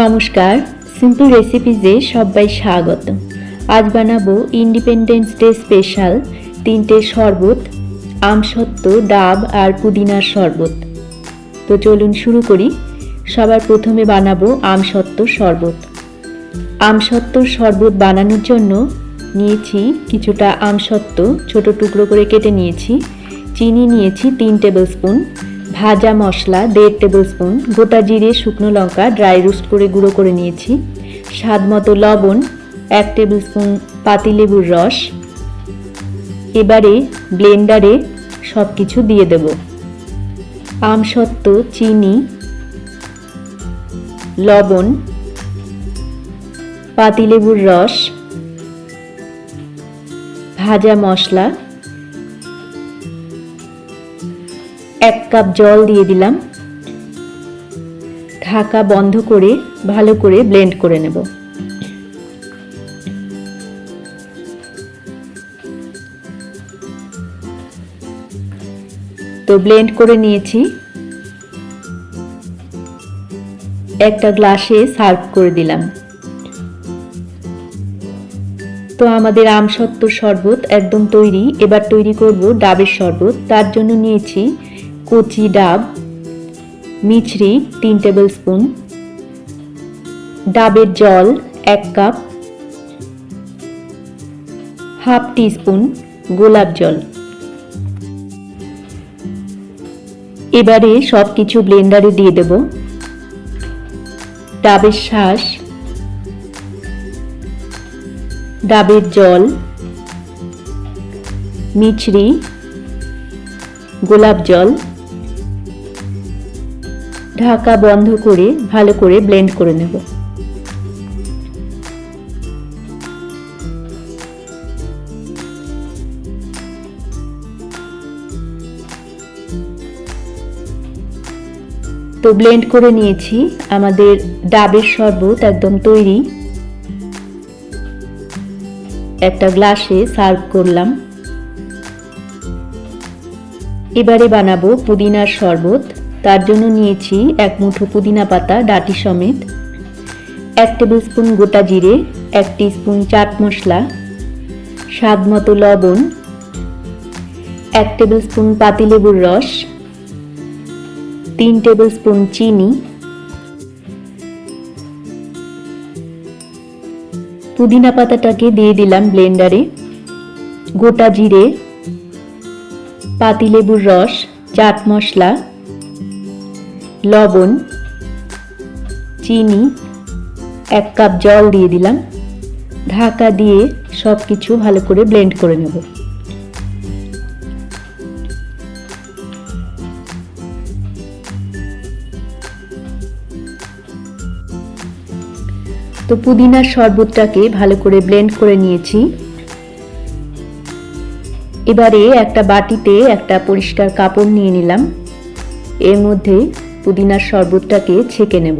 নমস্কার, সিম্পল রেসিপিজে সবাই স্বাগত। আজ বানাবো ইন্ডিপেন্ডেন্স ডে স্পেশাল 3টে শরবত, আমসত্ত্ব, ডাব আর পুদিনার শরবত। তো চলুন শুরু করি। সবার প্রথমে বানাবো আমসত্ত্বর শরবত। আমসত্ত্বর শরবত বানানোর জন্য নিয়েছি কিছুটা আমসত্ত্ব, ছোট টুকরো করে কেটে নিয়েছি। চিনি নিয়েছি 3 টেবিল স্পুন, ভাজা মশলা 1.5 টেবিল স্পুন, গোটা জিরে, শুকনো লঙ্কা ড্রাই রোস্ট করে গুঁড়ো করে নিয়েছি, স্বাদ মতো লবণ, 1 টেবিল স্পুন পাতিলেবুর রস। এবারে ব্লেন্ডারে সব কিছু দিয়ে দেব। আমসত্ত্ব, চিনি, লবণ, পাতিলেবুর রস, ভাজা মশলা, 1 কাপ জল দিয়ে দিলাম। ঢাকা বন্ধ করে ভালো করে ব্লেন্ড করে নেব। তো ব্লেন্ড করে নিয়েছি, একটা গ্লাসে সার্ভ করে দিলাম। তো আমাদের আমসত্ত্বর শরবত একদম তৈরি। এবার তৈরি করব ডাবের শরবত। তার জন্য নিয়েছি কচি ডাব, মিছরি 3 টেবিল স্পুন, ডাবের জল 1 কাপ, হাফ টিস্পুন গোলাপ জল। এবারে সব কিছু ব্লেন্ডারে দিয়ে দেব। ডাবের শাঁস, ডাবের জল, মিছরি, গোলাপ জল, ঢাকা বন্ধ করে ভালো করে ব্লেন্ড করে নেব। তো ব্লেন্ড করে নিয়েছি, আমাদের ডাবের শরবত একদম তৈরি। একটা গ্লাসে সার্ভ করলাম। এবারে বানাবো পুদিনার শরবত। তার জন্য নিয়েছি 1 মুঠো পুদিনা পাতা ডাঁটি সমেত, 1 টেবিল স্পুন গোটা জিরে, 1 টিস্পুন চাট মশলা, স্বাদ মতো লবণ, 1 টেবিল স্পুন পাতিলেবুর রস, 3 টেবিল স্পুন চিনি। পুদিনা পাতাটাকে দিয়ে দিলাম ব্লেন্ডারে। গোটা জিরে, পাতিলেবুর রস, চাট মশলা, লবণ, চিনি, 1 কাপ জল দিয়ে দিলাম। ঢাকা দিয়ে সব কিছু ভালো করে ব্লেন্ড করে নেব। তো পুদিনার শরবতটাকে ভালো করে ব্লেন্ড করে নিয়েছি। এবারে একটা বাটিতে একটা পরিষ্কার কাপড় নিয়ে নিলাম। এর মধ্যে পুদিনার শরবতটাকে ছেঁকে নেব।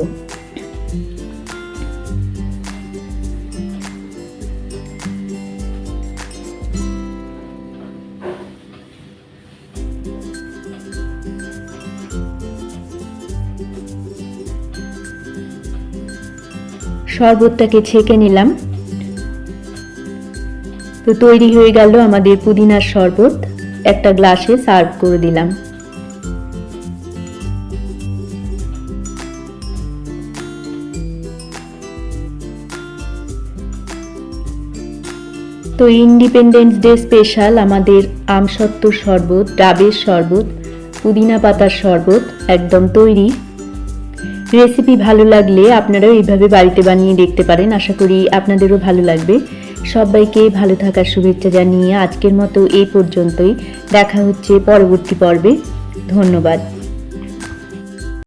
শরবতটাকে ছেঁকে নিলাম। তো তৈরি হয়ে গেল আমাদের পুদিনার শরবত। একটা গ্লাসে সার্ভ করে দিলাম। তো ইন্ডিপেন্ডেন্স ডে স্পেশাল আমাদের আমসত্ত্বর শরবত, ডাবের শরবত, পুদিনা পাতার শরবত একদম তৈরি। রেসিপি ভালো লাগলে আপনারাও এইভাবে বাড়িতে বানিয়ে দেখতে পারেন। আশা করি আপনাদেরও ভালো লাগবে। সবাইকে ভালো থাকার শুভেচ্ছা জানিয়ে আজকের মতো এই পর্যন্তই। দেখা হচ্ছে পরবর্তী পর্বে। ধন্যবাদ।